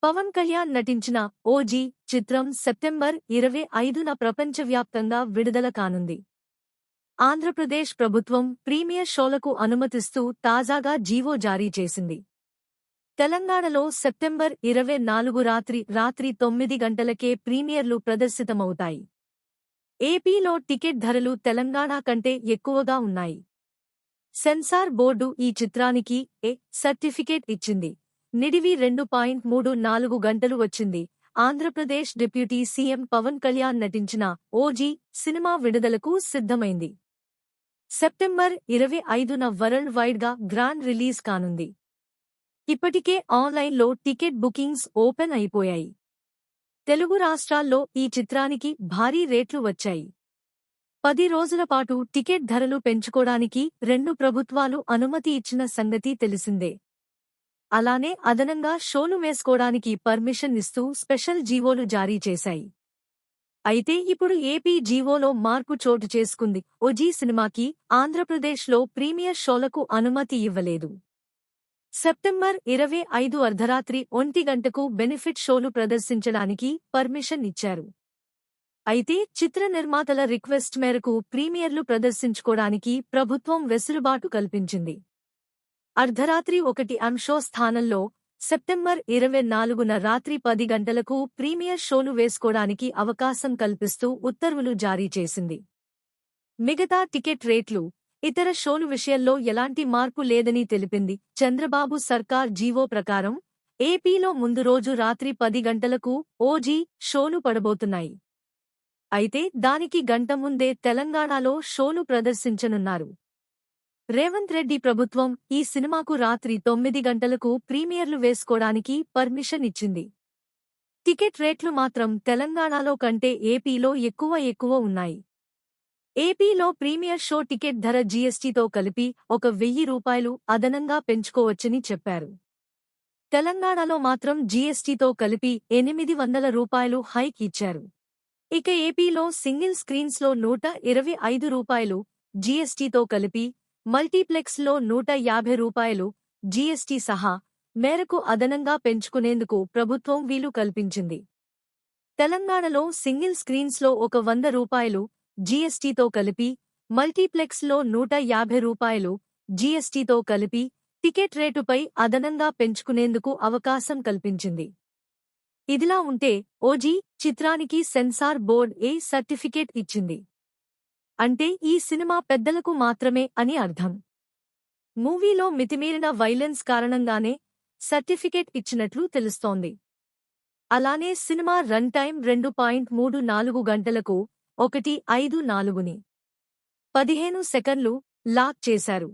పవన్ కళ్యాణ్ నటించిన ఓజీ చిత్రం సెప్టెంబర్ 25న ప్రపంచవ్యాప్తంగా విడుదల కానుంది. ఆంధ్రప్రదేశ్ ప్రభుత్వం ప్రీమియర్ షోలకు అనుమతిస్తూ తాజాగా జీవో జారీ చేసింది. తెలంగాణలో సెప్టెంబర్ 24 రాత్రి 9 గంటలకే ప్రీమియర్లు ప్రదర్శితమవుతాయి. ఏపీలో టికెట్ ధరలు తెలంగాణ కంటే ఎక్కువగా ఉన్నాయి. సెన్సార్ బోర్డు ఈ చిత్రానికి ఏ సర్టిఫికేట్ ఇచ్చింది. నిడివి 2.34 గంటలు వచ్చింది. ఆంధ్రప్రదేశ్ డిప్యూటీ సీఎం పవన్ కళ్యాణ్ నటించిన ఓజీ సినిమా విడుదలకు సిద్ధమైంది. సెప్టెంబర్ 25న వరల్డ్ వైడ్ గా గ్రాండ్ రిలీజ్ కానుంది. ఇప్పటికే ఆన్లైన్లో టికెట్ బుకింగ్స్ ఓపెన్ అయిపోయాయి. తెలుగు రాష్ట్రాల్లో ఈ చిత్రానికి భారీ రేట్లు వచ్చాయి. 10 రోజుల పాటు టికెట్ ధరలు పెంచుకోడానికి రెండు ప్రభుత్వాలు అనుమతి ఇచ్చిన సంగతి తెలిసిందే. అలానే అదనంగా షోలు వేసుకోవడానికి పర్మిషన్ ఇస్తూ స్పెషల్ జీవోలు జారీ చేశాయి. అయితే ఇప్పుడు ఏపీ జీవోలో మార్పు చోటు చేసుకుంది. ఓజీ సినిమాకి ఆంధ్రప్రదేశ్లో ప్రీమియర్ షోలకు అనుమతి ఇవ్వలేదు. సెప్టెంబర్ 25 అర్ధరాత్రి 1 గంటకు బెనిఫిట్ షోలు ప్రదర్శించడానికి పర్మిషన్ ఇచ్చారు. అయితే చిత్ర నిర్మాతల రిక్వెస్ట్ మేరకు ప్రీమియర్లు ప్రదర్శించుకోవడానికి ప్రభుత్వం వెసులుబాటు కల్పించింది. అర్ధరాత్రి 1 షో స్థానంలో సెప్టెంబర్ 24న రాత్రి 10 గంటలకు ప్రీమియర్ షోలు వేసుకోవడానికి అవకాశం కల్పిస్తూ ఉత్తర్వులు జారీ చేసింది. మిగతా టికెట్ రేట్లు, ఇతర షోలు విషయంలో ఎలాంటి మార్పు లేదని తెలిపింది. చంద్రబాబు సర్కార్ జీవో ప్రకారం ఏపీలో ముందు రోజు రాత్రి 10 గంటలకు ఓజీ షోలు పడబోతున్నాయి. అయితే దానికి గంట ముందే తెలంగాణలో షోలు ప్రదర్శించనున్నారు. రేవంత్ రెడ్డి ప్రభుత్వం ఈ సినిమాకు రాత్రి 9 గంటలకు ప్రీమియర్లు వేసుకోవడానికి పర్మిషన్ ఇచ్చింది. టికెట్ రేట్లు మాత్రం తెలంగాణలో కంటే ఏపీలో ఎక్కువ ఉన్నాయి. ఏపీలో ప్రీమియర్ షో టికెట్ ధర జీఎస్టీతో కలిపి ₹1,000 అదనంగా పెంచుకోవచ్చని చెప్పారు. తెలంగాణలో మాత్రం జీఎస్టీతో కలిపి ₹800 హైక్ ఇచ్చారు. ఇక ఏపీలో సింగిల్ స్క్రీన్స్లో ₹125 జీఎస్టీతో కలిపి, మల్టీప్లెక్స్లో ₹150 జీఎస్టీ సహా మేరకు అదనంగా పెంచుకునేందుకు ప్రభుత్వం వీలు కల్పించింది. తెలంగాణలో సింగిల్ స్క్రీన్స్లో ₹100 జీఎస్టీతో కలిపి, మల్టీప్లెక్స్లో ₹150 జీఎస్టీతో కలిపి టికెట్ రేటుపై అదనంగా పెంచుకునేందుకు అవకాశం కల్పించింది. ఇదిలా ఉంటే ఓజీ చిత్రానికి సెన్సార్ బోర్డ్ ఏ సర్టిఫికేట్ ఇచ్చింది. అంటే ఈ సినిమా పెద్దలకు మాత్రమే అని అర్థం. మూవీలో మితిమీరిన వైలెన్స్ కారణంగానే సర్టిఫికేట్ ఇచ్చినట్లు తెలుస్తోంది. అలానే సినిమా రన్ టైం 2.34 గంటలకు 1:54ని 15 సెకన్లు లాక్ చేశారు.